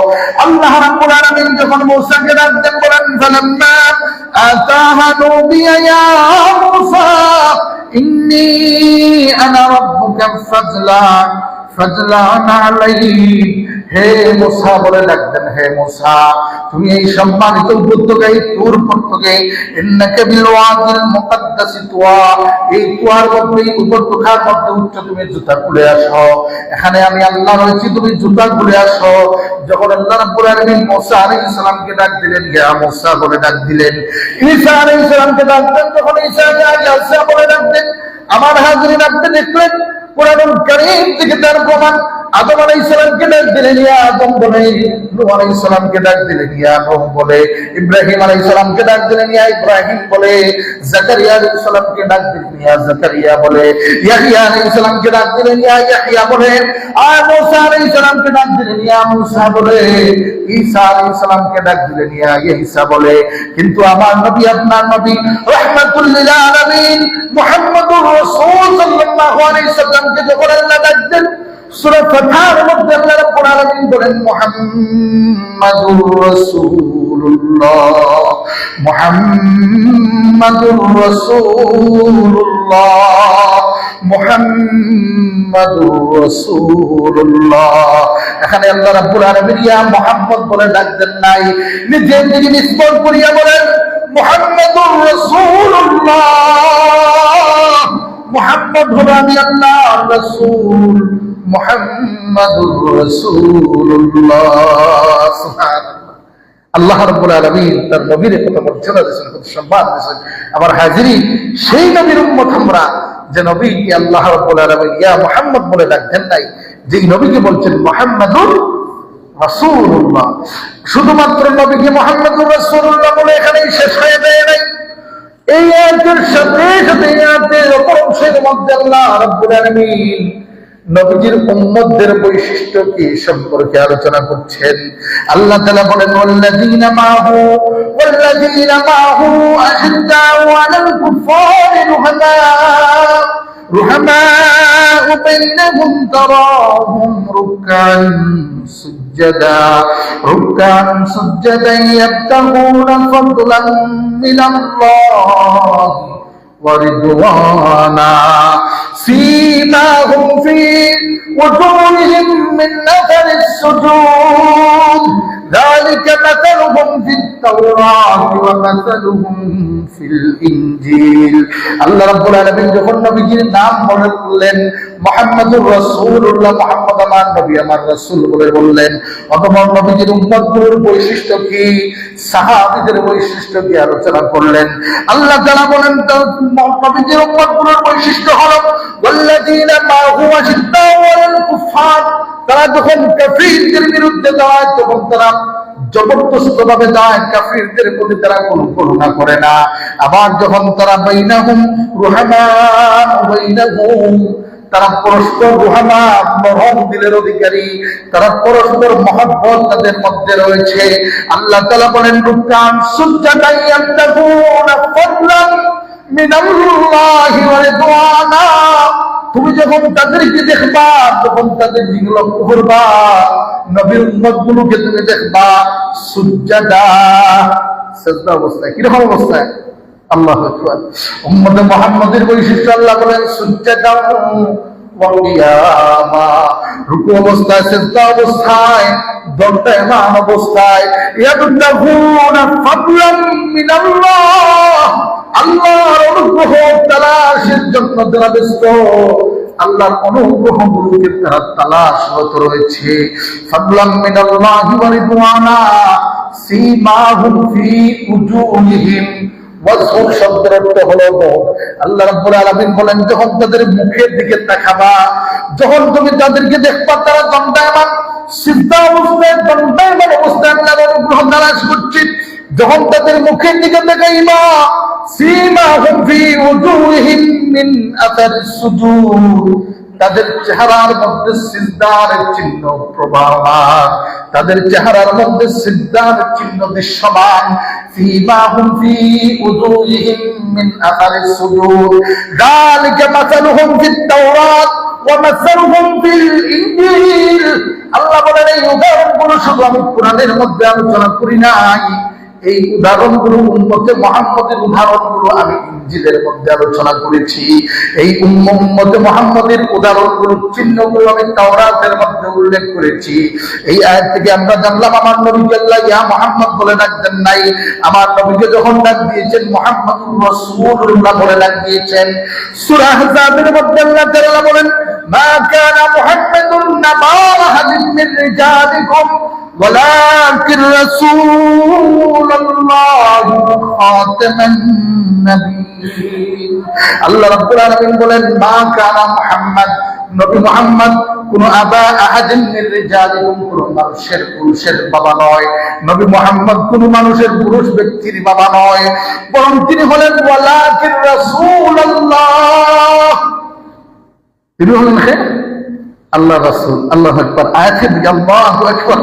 আল্লাহ রাব্বুল আলামিন যখন মূসাকে ডাক দেন, বলেন, ফালাম্মা আতাহা নুদিয়া ইয়া মূসা ইন্নী আনা রাব্বুকা ফাজলা আলাইহি। হে মূসা বলে ডাক দেন, হে মূসা, তুমি এই সম্মানিত উপত্যকায় তুর পর্বতে, ইন্নাকা বিল ওয়াদিল মুকাদ্দাস তুয়া, এই তুয়ার মধ্যে, উপত্যকার মধ্যে উচ্চ, তুমি জুতা খুলে আসো। এখানে আমি আল্লাহ রয়েছি, তুমি জুতা খুলে আসো। যখন আল্লাহ রাব্বুল আলামিন মূসা আলাইহিস সালামকে ডাক দিলেন, ইয়া মূসা বলে ডাক দিলেন। ঈসা আলাইহিস সালামকে ডাক দেন, তখন ঈসা বলে ডাক দেন। আমার হাজরিন, আপনি দেখলেন কুরআনুল কারীম থেকে তার প্রমাণ। আদম আলাইহিস সালামকে ডাক দিলেন ইয়া আদম বলে, নূহ আলাইহিস সালামকে ডাক দিলেন ইয়া নূহ বলে, ইব্রাহিম আলাইহিস সালামকে ডাক দিলেন ইয়া ইব্রাহিম বলে, জাকারিয়া আলাইহিস সালামকে ডাক দিলেন ইয়া জাকারিয়া বলে, ইয়াহইয়া আলাইহিস সালামকে ডাক দিলেন ইয়া ইয়াহইয়া বলে, আর মূসা আলাইহিস সালামকে ডাক দিলেন ইয়া মূসা বলে, ঈসা আলাইহিস সালামকে ডাক দিলেন ইয়া ঈসা বলে। কিন্তু আমার নবী, আপনার নবী রাহমাতুল লিল আলামিন মুহাম্মদুর রাসূল সাল্লাল্লাহু আলাইহি সাল্লামকে যখন আল্লাহ ডাক দেন, সূরা ফাতহার মধ্যে আল্লাহ রাব্বুল আলামিন বলেন মুহাম্মাদুর রাসূলুল্লাহ, মুহাম্মাদুর রাসূলুল্লাহ, মুহাম্মাদুর রাসূলুল্লাহ। এখানে আল্লাহ রাব্বুল আলামিন ইয়া মুহাম্মদ বলে ডাকতেন নাই, নিজের দিকে নিসবত করিয়া বলেন মুহাম্মাদুর রাসূলুল্লাহ। মুহাম্মদ হলো আমি আল্লাহর রাসূল, মুহাম্মাদুর রাসূলুল্লাহ। সুবহানাল্লাহ। আল্লাহ রাব্বুল আলামিন তার নবীর কত মর্যাদা দিয়েছেন, কত সম্মান দিয়েছেন। আমার হাজিরিন, সেই নবীর উম্মত আমরা, যে নবীকে আল্লাহ রাব্বুল আলামিন ইয়া মুহাম্মদ বলে ডাকতেন নাই, যেই নবীকে বলছেন মুহাম্মাদুর রাসূলুল্লাহ। শুধুমাত্র নবীকে মুহাম্মাদুর রাসূলুল্লাহ বলে এখানেই শেষ হয়ে যায় নাই। এই আয়াতের সাথে সাথে এই আয়াতের অপর অংশের মধ্যে আল্লাহ রাব্বুল আলামিন নবীজির উম্মতদের বৈশিষ্ট্য কি সম্পর্কে আলোচনা করছেন। আল্লাহ তাআলা বলেন ওয়াল্লাযীনা মাহু আশিদ্দাউ আলাল কুফারি رحماء بينهم تراهم ركعا سجدا يبتغون فضلا من الله ورضوانا سيماهم في وجوههم من أثر السجود ذلك مثلهم في التوراة ومثلهم في الإنجيل। আল্লাহ রাব্বুল আলামিন যখন নবীজির নাম বললেন মুহাম্মাদুর রাসূলুল্লাহ, মুহাম্মদ আমার নবী, আমার রাসূল বলে বললেন, অতঃপর নবীজির উম্মতগুলোর বৈশিষ্ট্য কি, সাহাবীদের বৈশিষ্ট্য কি আলোচনা করলেন। আল্লাহ তাআলা বলেন নবীজির উম্মতগুলোর বৈশিষ্ট্য হলো ওয়াল্লাযীনা মাহু আশিদ্দাউ আলাল কুফার, তারা যখন কাফিরদের বিরুদ্ধে যায় তখন তারা জবরদস্ত ভাবে যায়, কাফিরদের প্রতি তারা কোনো করুণা করে না। আবার যখন তারা বাইনাহুম রুহামা বাইনাহুম, তারা পরস্পর রুহামা নরম দিলের অধিকারী, তারা পরস্পর মহব্বত তাদের মধ্যে রয়েছে। আল্লাহ তাআলা বলেন রুকান সুজদান ইয়াবতাগুনা ফাদলান মিনাল্লাহি ওয়া রিদওয়ানা, তুমি যখন তাদেরকে দেখবা তখন তাদের দিকে লক্ষ্য করবা, নবীর উম্মতগুলোকে তুমি দেখবা সুজদা, সিজদা অবস্থায়। কিরকম অবস্থায়? আল্লাহু আকবার। উম্মতে মুহাম্মাদের বৈশিষ্ট্য আল্লাহ বলেন সুজদা ওয়া কিয়ামা, রুকু অবস্থায়, সিজদা অবস্থায়, দণ্ডায়মান অবস্থায়, ইয়াবতাগুনা ফাদলান মিনাল্লাহ, আল্লাহর অনুগ্রহ তালাশের জন্য তারা ব্যস্ত, আল্লাহর অনুগ্রহগুলোকে তারা তালাশরত রয়েছে। ফাদলাম মিনাল্লাহি ওয়া রিদওয়ানা সীমাহুম ফি উজুহিহিম, ওয়াজহু শব্দের অর্থ হলো মুখ। আল্লাহ রাব্বুল আলামিন বলেন যখন তাদের মুখের দিকে তাকাবা, যখন তুমি তাদেরকে দেখবা তারা দণ্ডায়মান, সিজদা অবস্থায়, দণ্ডায়মান অবস্থায় আল্লাহর অনুগ্রহ তালাশ করছে, যখন তাদের মুখের দিকে তাকাইবা সীমাহুম ফি উজুহিহিম মিন আসারিস সুজুদ, তাদের চেহারার মধ্যে সিজদার চিহ্ন প্রবাহমান, তাদের চেহারার মধ্যে সিজদার চিহ্ন দৃশ্যমান। সীমাহুম ফি উজুহিহিম মিন আসারিস সুজুদ যালিকা মাসালুহুম ফিত তাওরাত ওয়া মাসালুহুম ফিল ইনজিল। আল্লাহ বলেন এই উদাহরণগুলো শুধু আমি কোরআনের মধ্যে আলোচনা করি নাই, এই উদাহরণগুলো উম্মতে মুহাম্মদের উদাহরণগুলো আমি ইনজিলের মধ্যে আলোচনা করেছি। এই উম্মতে মুহাম্মদের উদাহরণগুলো, চিহ্নগুলো আমি তাওরাতের মধ্যে উল্লেখ করেছি। এই আয়াত থেকে আমরা জানলাম আমার নবীকে আল্লাহ ইয়া মুহাম্মদ বলে ডাকতেন নাই, আমার নবীকে যখন ডাক দিয়েছেন মুহাম্মাদুর রাসূলুল্লাহ বলে ডাক দিয়েছেন। সূরা আহজাবের মধ্যে আল্লাহ তাআলা বলেন মা কানা মুহাম্মাদুন নাবা আহাদিন মিন রিজালিকুম ولكن رسول الله خاتم النبيين। আল্লাহ রাব্বুল আলামিন বলেন মা কানা মুহাম্মদ, নবী মুহাম্মদ কোন আবা আহাদিন মিন রিজালিকুম, কোন মানুষের পুরুষের বাবা নয়। নবী মুহাম্মদ কোন মানুষের পুরুষ ব্যক্তির বাবা নয়, বরং তিনি হলেন ওয়ালাকিন রাসূলুল্লাহ, তিনি হলেন আল্লাহ রাসূল। আল্লাহু আকবার। আয়াতের দিকে আল্লাহু আকবার,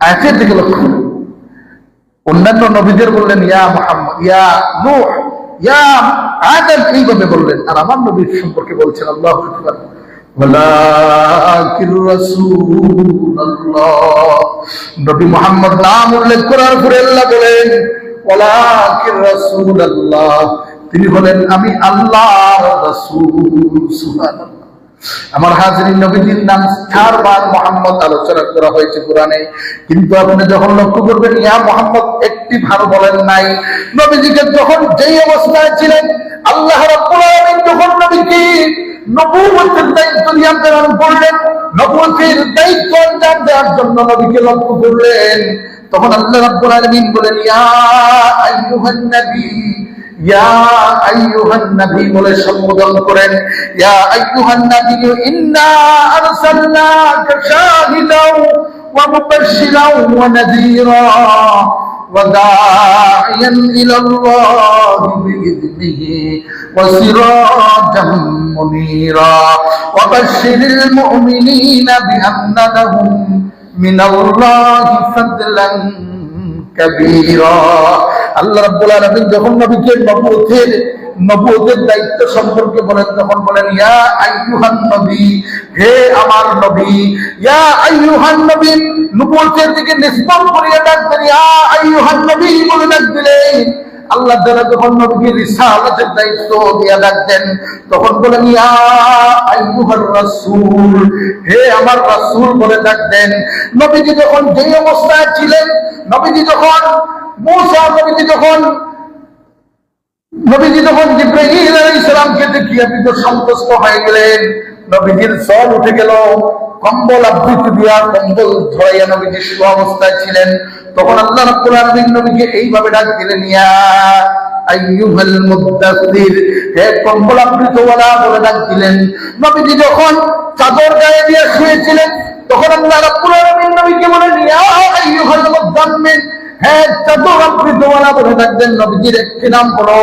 আয়াতের দিকে লক্ষ্য। অন্যান্য নবীদের বললেন ইয়া মুহাম্মদ, ইয়া নূহ, ইয়া আদম, এইভাবে বললেন, আর আমার নবীর সম্পর্কে বলছেন আল্লাহু আকবার ওয়ালাকির রাসূলুল্লাহ। নবী মুহাম্মদ নাম উল্লেখ করার পরে আল্লাহ বলেন ওয়ালাকির রাসূলুল্লাহ, তিনি বলেন আমি আল্লাহর রাসূল। সুবহানাল্লাহ। আমার হাজিরিন, নবীজির নাম 4 বার মুহাম্মদ আলোচনা করা হয়েছে কোরআনে, কিন্তু আপনি যখন লক্ষ্য করবেন ইয়া মুহাম্মদ একটি ভার বলেন নাই। নবীজিকে যখন যেই অবস্থায় ছিলেন আল্লাহ রাব্বুল আলামিন যখন নবীকে নবুয়তের দায়িত্ব দিয়ে প্রেরণ করলেন, নবুয়তের দায়িত্ব অর্জন দেওয়ার জন্য নবীকে লক্ষ্য করলেন, তখন আল্লাহ রাব্বুল আলামিন বলেন ইয়া আইয়ুহান নবী, ইয়া আইয়ুহান নবী বলে সম্বোধন করেন। ইয়া আইয়ুহান নবী ইন্না আরসালনাকা শাহিদাও ওয়া মুবাশশিরাও ওয়া নাযীরা ওয়া দাঈয়ান ইলাল্লাহি বিইذনিহি ওয়া সিরাজাম মুনীরা ওয়া বাশশিরিল মুমিনিনা বিআন্না লাহুম মিনাল্লাহি ফাদলান কাবীরা। আল্লাহ রাব্বুল আলামিন যখন নবীকে নবুয়তের দায়িত্ব সম্পর্কে বলেন তখন বলেন ইয়া আইয়ুহান নবী, হে আমার নবী। ইয়া আইয়ুহান নবী নবুয়তের দিকে নিসবত করিয়া ডাকতেন, ইয়া আইয়ুহান নবী বলে ডাক দিলেন। আল্লাহ তাআলা যখন নবীকে রিসালাতের দায়িত্ব দিয়া ডাকতেন তখন বলেন ইয়া আইয়ুহার রাসূল, হে আমার রাসূল বলে ডাকতেন। নবীজি যখন যেই অবস্থায় ছিলেন, নবীজি যখন জিবরাইল আলাইহিস সালামকে দেখিয়া বিপদ সন্তুষ্ট হয়ে গেলেন, নবীজির জ্বর উঠে গেল, কম্বল আবৃত দিয়া কম্বল ধরাইয়া নবীজি শুভ অবস্থায় ছিলেন, তখন আল্লাহ রাব্বুল আলামিন নবীকে এইভাবে ডাক দিলেন ইয়া আইয়ুহাল মুদ্দাসসির, হে কম্বল আবৃত ওয়ালা বলে ডাক দিলেন। নবীজি যখন চাদর গায়ে দিয়ে শুয়েছিলেন তখন আল্লাহ রাব্বুল আলামিন নবীকে বলেন ইয়া আইয়ুহাল মুদ্দাম্মিল, হে চাদর আবৃত ওয়ালা বলে ডাক দেন। নবীজির একটি নাম হলো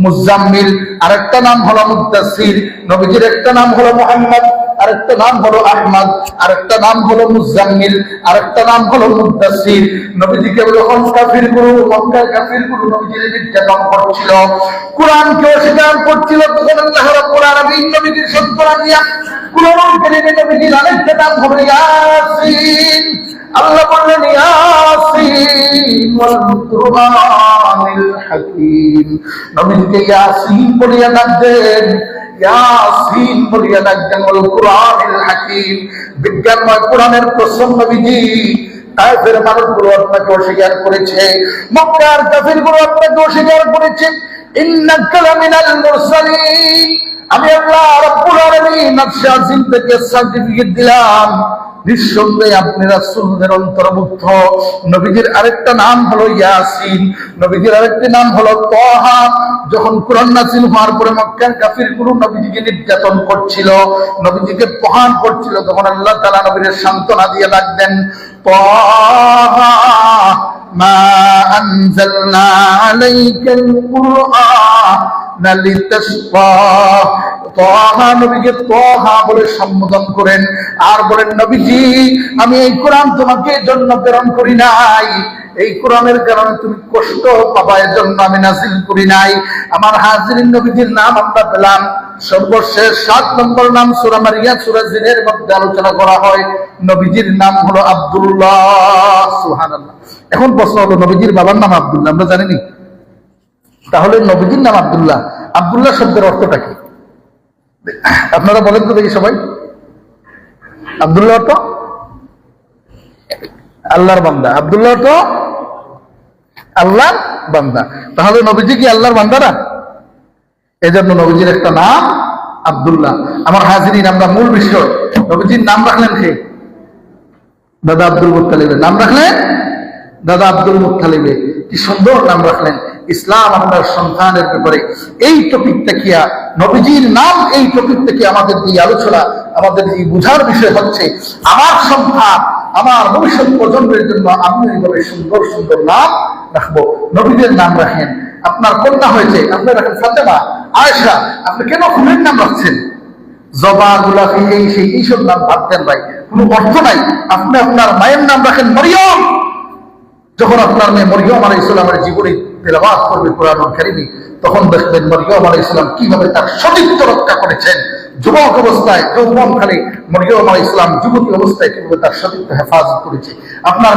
মুজাম্মিল, আরেকটা নাম হলো মুদ্দাসসির। নবীজির একটা নাম হলো মুহাম্মদ, আরেকটা নাম হলো আহমদ, আরেকটা নাম হলো মুজাম্মিল, আরেকটা নাম হলো মুদ্দাসসির। নবীজিকে যখন কাফিরগুলো, মক্কার কাফিরগুলো নবীজির নির্যাতন করছিল, কোরআনকে অস্বীকার করছিল, তখন আল্লাহ রাব্বুল আলামিন নবীজির সন্তান নিয়া কোরআন কারীমে নবীজির আরেকটা নাম হলো ইয়াসিন। আল্লাহ বললেন ইয়াসিন ওয়াল কুরআনিল হাকীম, নবীকে ইয়াসিন বলিয়া ডাকতেন, ইয়াসিন বলিয়া ডাকতেন ওয়াল কুরআনিল হাকীম। বিজ্ঞানময় কোরআনের প্রসঙ্গ নবীজি কাফের মানুষগুলো আপনাকে অস্বীকার করেছে, মক্কার কাফিরগুলো আপনাকে অস্বীকার করেছে। ইন্নাকা লামিনাল মুরসালিন, আমি আল্লাহ রাব্বুল আলামিন নকশা আজিম থেকে সার্টিফিকেট দিলাম, নিঃসন্দেহে আপনি রাসূলদের অন্তর্ভুক্ত। নবীজির আরেকটা নাম হলো ইয়াসিন, নবীজির আরেকটি নাম হলো তাহা। যখন কোরআন নাযিল হওয়ার পরে মক্কার কাফিরগুলো নবীজিকে নির্যাতন করছিল, নবীজিকে প্রহার করছিল, তখন আল্লাহ তাআলা নবীর সান্ত্বনা দিয়ে ডাকতেন তাহা মা আনজালনা আলাইকাল কুরআনা লিতাশকা। তাহা, নবীকে তাহা বলে সম্বোধন করেন আর বলেন নবীজি আমি এই কোরআন তোমাকে জন্য প্রেরণ করি নাই, এই কোরআনের কারণে তুমি কষ্ট পাবা এর জন্য আমি নাযিল করি নাই। আমার হাজিরিন, নবীজির নাম আমরা পেলাম। সর্বশেষ 7 নম্বর নাম সূরা মারিয়াম সূরা জিনের মধ্যে আলোচনা করা হয়, নবীজির নাম হলো আব্দুল্লাহ। সুবহানাল্লাহ। এখন প্রশ্ন হলো নবীজির বাবার নাম আব্দুল্লাহ, আমরা জানি না, তাহলে নবীজির নাম আব্দুল্লাহ, আব্দুল্লাহ শব্দের অর্থটা কি আপনারা বলেন তো দেখি সবাই। আব্দুল্লাহ অর্থ আল্লাহর বান্দা, আব্দুল্লাহ অর্থ আল্লাহর বান্দা। তাহলে নবীজি কি আল্লাহর বান্দা না? এজন্য নবীজির একটা নাম আব্দুল্লাহ। আমার হাজিরিন, আমরা মূল বিষয়, নবীজির নাম রাখলেন কে? দাদা আব্দুল মুত্তালিবের নাম রাখলেন, দাদা আব্দুল মুত্তালিবে, কি সুন্দর নাম রাখলেন। ইসলাম আপনার সন্তানের ব্যাপারে এই টপিকটা কি, নবীজির নাম, এই টপিকটা কি আমাদের এই আলোচনা, আমাদের এই বুঝার বিষয় হচ্ছে আমার সন্তান, আমার ভবিষ্যৎ প্রজন্মের জন্য আমি এইভাবে সুন্দর সুন্দর নাম রাখবো। নবীদের নাম রাখেন। আপনার কন্যা হয়েছে, আপনি রাখেন ফাতেমা, আয়েশা, আপনি কেন ফুলের নাম রাখছেন? জবা, গোলাপি, এই সেই এইসব নাম ভাবতেন ভাই, কোনো অর্থ নাই। আপনি আপনার মায়ের নাম রাখেন মরিয়ম। যখন আপনার মেয়ে মরিয়ম আলাইহিস সালামের জীবনী তেলাওয়াত করবে কোরআনুল কারীমে, তখন দেখবেন মরিয়ম আলাইহিস সালাম কিভাবে তার সতীত্ব রক্ষা করেছেন, যুবক অবস্থায় যৌবনকালে মরিয়ম আলাইহিস সালাম যুবতী অবস্থায় কিভাবে তার সতীত্ব হেফাজত করেছে। আপনার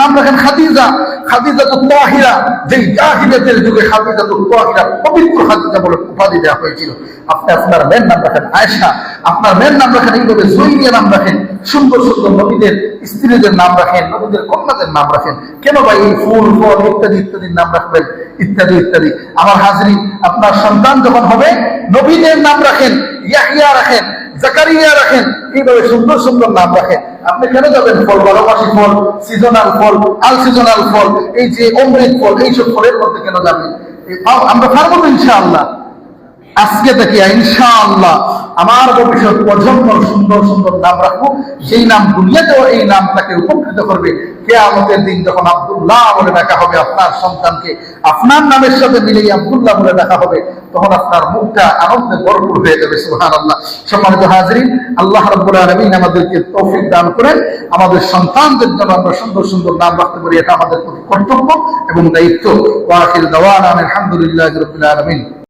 নাম রাখেন খাদিজা, খাদিজাতুত তাহিরা, যেই জাহিলিয়াতের যুগে খাদিজাতুত তাহিরা পবিত্র খাদিজা বলে উপাধি দেওয়া হয়েছিল। আপনি আপনার মেয়ের নাম রাখেন আয়েশা, আপনার মেয়ের নাম রাখেন এইভাবে জুয়াইরিয়া নাম রাখেন, সুন্দর সুন্দর নবীদের স্ত্রীদের নাম রাখেন, নবীদের কন্যাদের নাম রাখেন। কেন ভাই এই ফুল ফল ইত্যাদি ইত্যাদির নাম রাখবেন, ইত্যাদি ইত্যাদি। আমার হাজরিন, আপনার সন্তান যখন হবে নবীদের নাম রাখেন, ইয়াহিয়া রাখেন, জাকারিয়া রাখেন, এইভাবে সুন্দর সুন্দর নাম রাখেন। আপনি কেন যাবেন ফল, 12 মাসি ফল, সিজনাল ফল, আল সিজনাল ফল, এই যে অমৃত ফল, এইসব ফলের মধ্যে কেন যাবেন? আমরা পারবো তো ইনশাআল্লাহ। আজকে থেকে ইনশাআল্লাহ আমার ভবিষ্যৎ প্রজন্ম সুন্দর সুন্দর নাম রাখবো, সেই নাম দুনিয়াতেও এই নাম তাকে উপকৃত করবে। কিয়ামতের দিন যখন আব্দুল্লাহ বলে ডাকা হবে আপনার সন্তানকে, আপনার নামের সাথে মিলিয়ে আব্দুল্লাহ বলে ডাকা হবে, তখন আপনার মুখটা আনন্দে ভরপুর হয়ে যাবে। সুবহানাল্লাহ। সম্মানিত হাজিরিন, আল্লাহ রাব্বুল আলামিন আমাদেরকে তৌফিক দান করেন, আমাদের সন্তানদের জন্য আমরা সুন্দর সুন্দর নাম রাখতে পারি, এটা আমাদের প্রতি কর্তব্য এবং দায়িত্ব। ওয়া আখির দাওয়ানা আলহামদুলিল্লাহি রাব্বিল আলামিন।